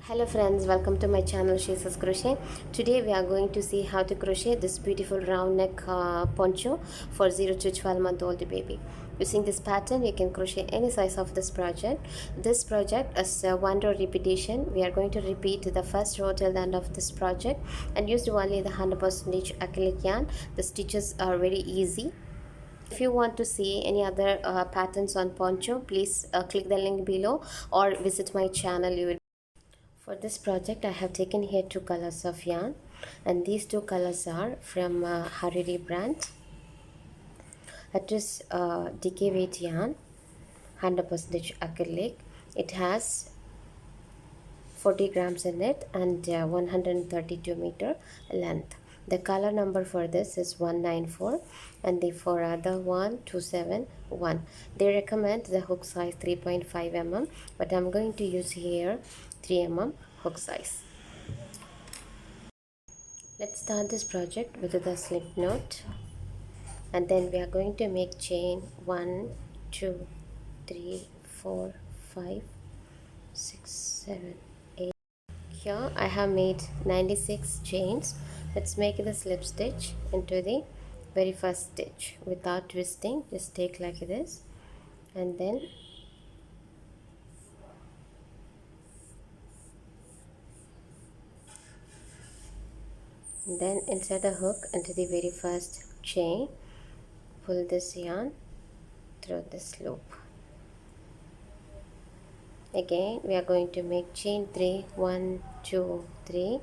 Hello friends, welcome to my channel Shesa's Crochet. Today we are going to see how to crochet this beautiful round neck poncho for 0 to 12 month old baby. Using this pattern you can crochet any size of this project. This project is a 1 row repetition. We are going to repeat the first row till the end of this project and use only the 100% acrylic yarn. The stitches are very easy. If you want to see any other patterns on poncho, please click the link below or visit my channel. For this project I have taken here 2 colors of yarn, and these 2 colors are from Hariri brand. It is decay weight yarn, 100% acrylic. It has 40 grams in it and 132 meter length. The color number for this is 194 and the for other 1271. They recommend the hook size 3.5 mm, but I'm going to use here 3 mm hook size. Let's start this project with the slip knot, and then we are going to make chain 1 2 3 4 5 6 7 8. Here I have made 96 chains. Let's make the slip stitch into the very first stitch without twisting. Just take like this, and then insert the hook into the very first chain. Pull this yarn through this loop. Again we are going to make chain 3, 1 2 3,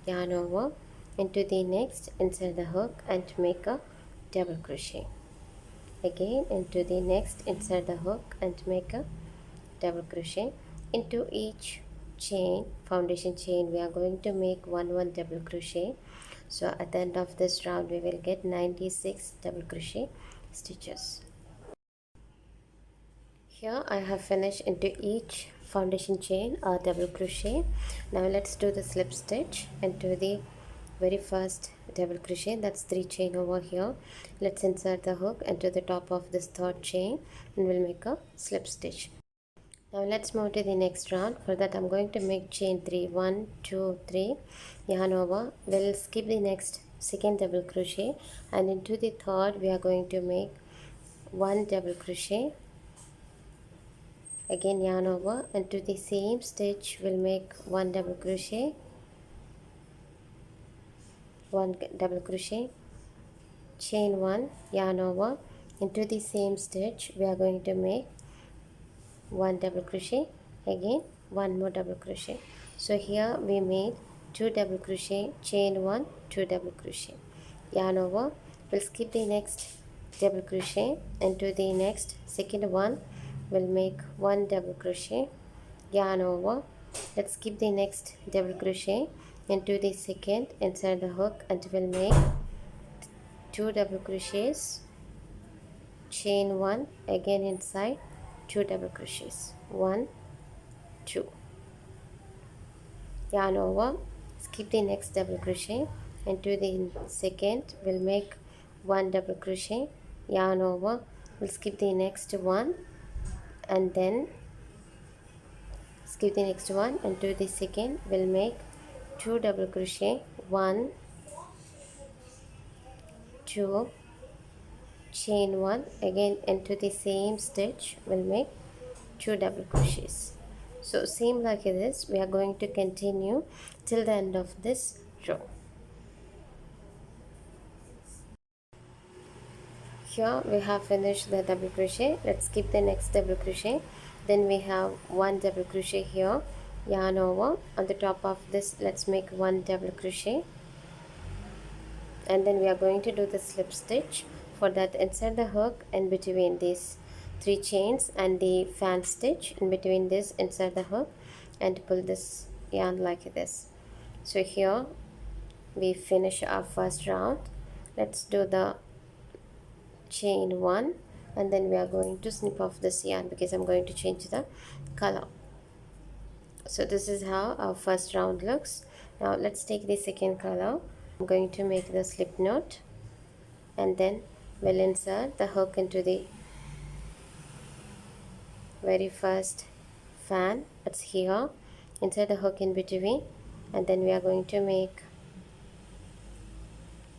yarn over into the next, insert the hook and make a double crochet. Again into the next, insert the hook and make a double crochet. Into each chain, foundation chain, we are going to make 1 double crochet. So at the end of this round we will get 96 double crochet stitches. Here I have finished into each foundation chain a double crochet. Now let's do the slip stitch into the very first double crochet. That's 3 chain over here. Let's insert the hook into the top of this third chain and we'll make a slip stitch. Now let's move to the next round. For that I'm going to make chain 3, 1 2 3, yarn over. We'll skip the next second double crochet, and into the third we are going to make 1 double crochet. Again yarn over, into the same stitch we'll make 1 double crochet, 1 double crochet, chain 1, yarn over, into the same stitch we are going to make 1 double crochet, again 1 more double crochet. So here we made 2 double crochet, chain 1, 2 double crochet, yarn over. We'll skip the next double crochet, into the next second one we'll make 1 double crochet, yarn over. Let's skip the next double crochet, into the second, insert the hook and we'll make 2 double crochets, chain 1, again inside 2 double crochets, 1 2, yarn over. Skip the next double crochet, into the second we'll make 1 double crochet, yarn over. We'll skip the next one and then skip the next one, into the second we'll make 2 double crochet, 1 2, chain 1, again into the same stitch we'll make 2 double crochets. So same like this we are going to continue till the end of this row. Here we have finished the double crochet. Let's skip the next double crochet. Then we have 1 double crochet here, yarn over. On the top of this let's make 1 double crochet, and then we are going to do the slip stitch. For that, insert the hook in between these 3 chains and the fan stitch. In between this, insert the hook and pull this yarn like this. So here we finish our first round. Let's do the chain 1, and then we are going to snip off this yarn because I'm going to change the color. So this is how our first round looks. Now let's take the second color. I'm going to make the slip knot, and then we'll insert the hook into the very first fan. It's here. insert the hook in between, and then we are going to make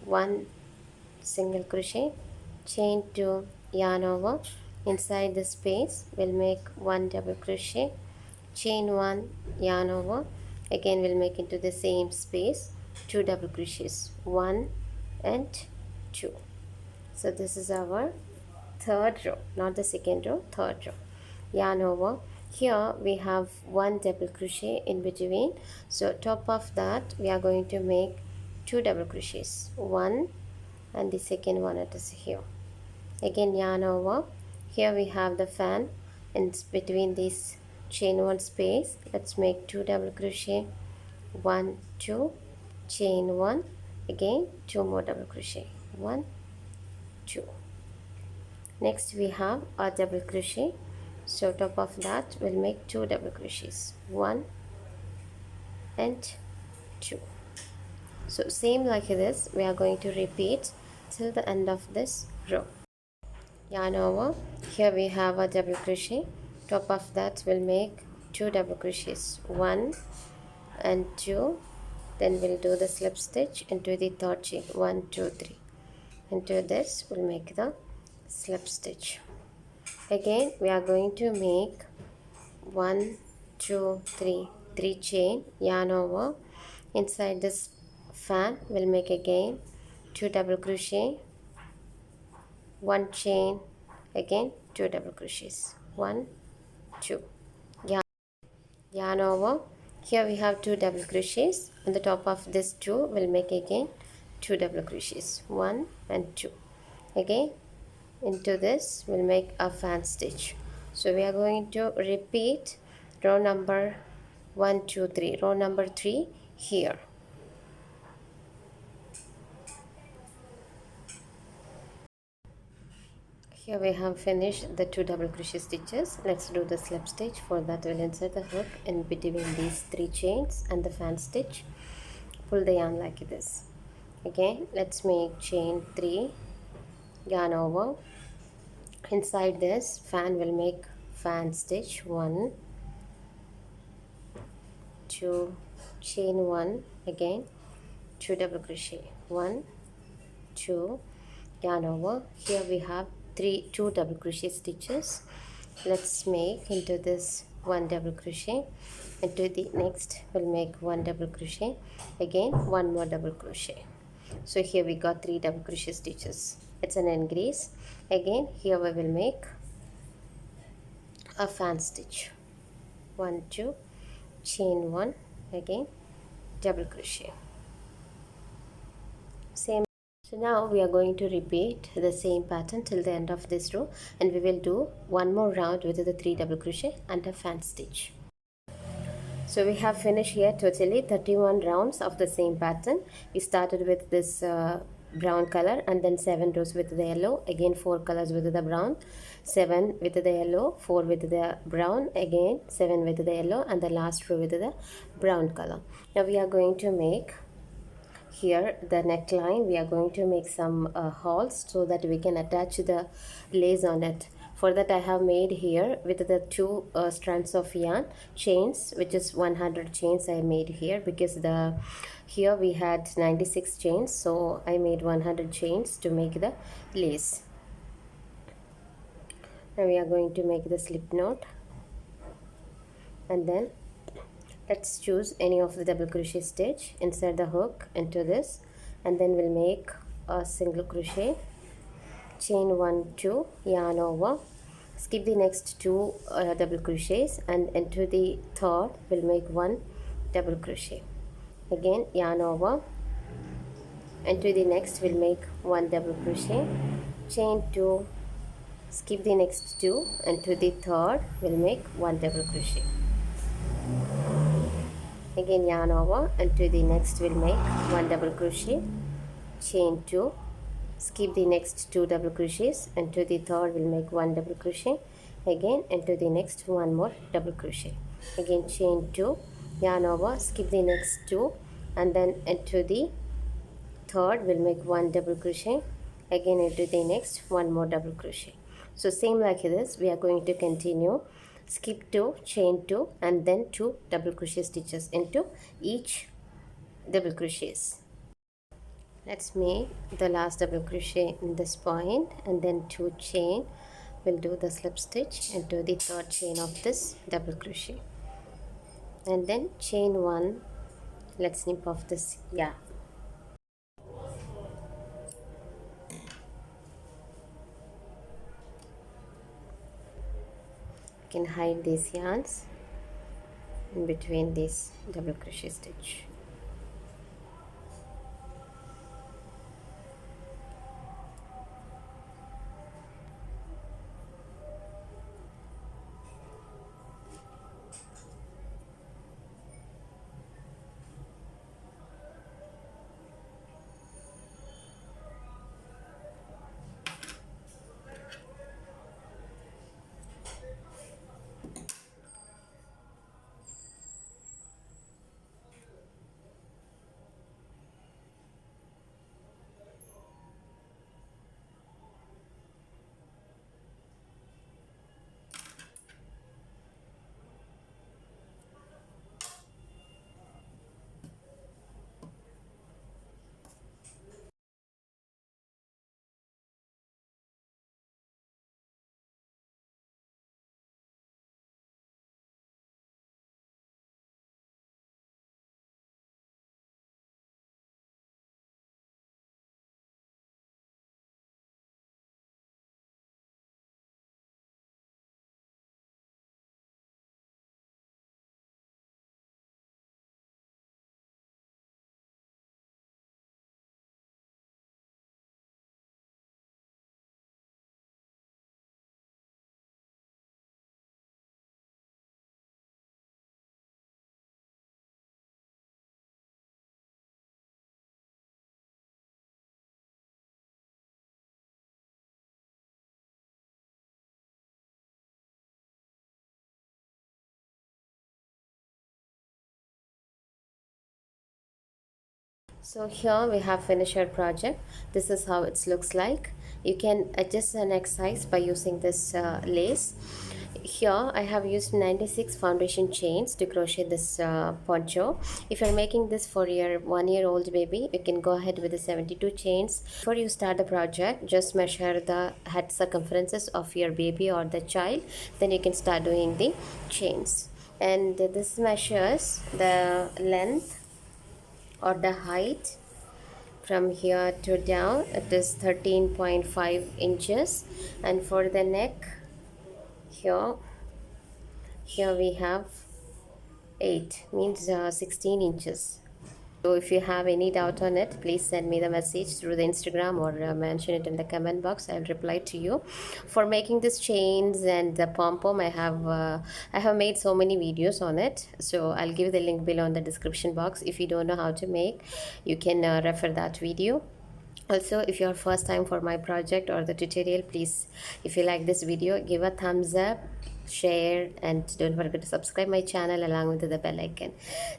one single crochet, chain 2, yarn over. Inside the space we'll make one double crochet, chain 1, yarn over. Again we'll make into the same space 2 double crochets, 1 and 2. So this is our third row, not the second row, third row. Yarn over. Here we have one double crochet in between, so top of that we are going to make 2 double crochets, 1 and the second one it is here. Again yarn over. Here we have the fan, and between this chain 1 space let's make 2 double crochet, 1 2, chain 1, again 2 more double crochet, 1 2. Next we have a double crochet, so top of that we'll make 2 double crochets, 1 and 2. So same like this we are going to repeat till the end of this row. Yarn over. Here we have a double crochet, top of that we'll make 2 double crochets, 1 and 2. Then we'll do the slip stitch into the third chain, 1 2 3. Into this we'll make the slip stitch. Again we are going to make 1 2 3, 3 chain, yarn over. Inside this fan we'll make again 2 double crochet, 1 chain, again 2 double crochets, 1 2, yarn over. Here we have 2 double crochets. On the top of this 2 we'll make again 2 double crochets, 1 and 2. Again into this we'll make a fan stitch. So we are going to repeat row number 1 2 3, row number 3 here. Here we have finished the 2 double crochet stitches. Let's do the slip stitch. For that we'll insert the hook in between these 3 chains and the fan stitch. Pull the yarn like this. Again let's make chain 3, yarn over. Inside this fan we'll make fan stitch, 1 2, chain 1, again 2 double crochet, 1 2, yarn over. Here we have 2 double crochet stitches. Let's make into this 1 double crochet. Into the next we'll make 1 double crochet, again 1 more double crochet. So here we got 3 double crochet stitches. It's an increase. Again here we will make a fan stitch, 1 2, chain 1, again double crochet. Same. So now we are going to repeat the same pattern till the end of this row, and we will do one more round with the 3 double crochet and a fan stitch. So we have finished here totally 31 rounds of the same pattern. We started with this brown color, and then 7 rows with the yellow, again 4 colors with the brown, 7 with the yellow, 4 with the brown, again 7 with the yellow, and the last row with the brown color. Now we are going to make here the neckline. We are going to make some holes so that we can attach the lace on it. For that I have made here with the 2 strands of yarn chains, which is 100 chains I made here, because here we had 96 chains, so I made 100 chains to make the lace. Now we are going to make the slip knot, and then let's choose any of the double crochet stitch, insert the hook into this, and then we'll make a single crochet, chain 1 2, yarn over, skip the next 2 double crochets, and into the third we'll make 1 double crochet. Again yarn over, into the next we'll make 1 double crochet, chain 2, skip the next 2, and to the third we'll make 1 double crochet. Again yarn over, and to the next we'll make 1 double crochet, chain 2, skip the next 2 double crochets, and to the third we'll make 1 double crochet. Again into the next 1 more double crochet. Again chain 2, yarn over, skip the next 2, and then into the third we'll make 1 double crochet. Again into the next 1 more double crochet. So same like this we are going to continue skip 2, chain 2, and then 2 double crochet stitches into each double crochets. Let's make the last double crochet in this point, and then 2 chain. We'll do the slip stitch into the third chain of this double crochet, and then chain 1. Let's snip off this yarn. You can hide these yarns in between this double crochet stitch. So here we have finished our project. This is how it looks like. You can adjust the neck size by using this lace. Here I have used 96 foundation chains to crochet this poncho. If you're making this for your 1-year-old baby, you can go ahead with the 72 chains. Before you start the project, just measure the head circumferences of your baby or the child. Then you can start doing the chains. And this measures the length or the height from here to down. It is 13.5 inches, and for the neck, here we have 8, means 16 inches. So if you have any doubt on it, please send me the message through the Instagram or mention it in the comment box. I'll reply to you. For making these chains and the pom-pom, I have made so many videos on it, so I'll give the link below in the description box. If you don't know how to make, you can refer that video. Also, if you're first time for my project or the tutorial, please, if you like this video, give a thumbs up, share, and don't forget to subscribe my channel along with the bell icon.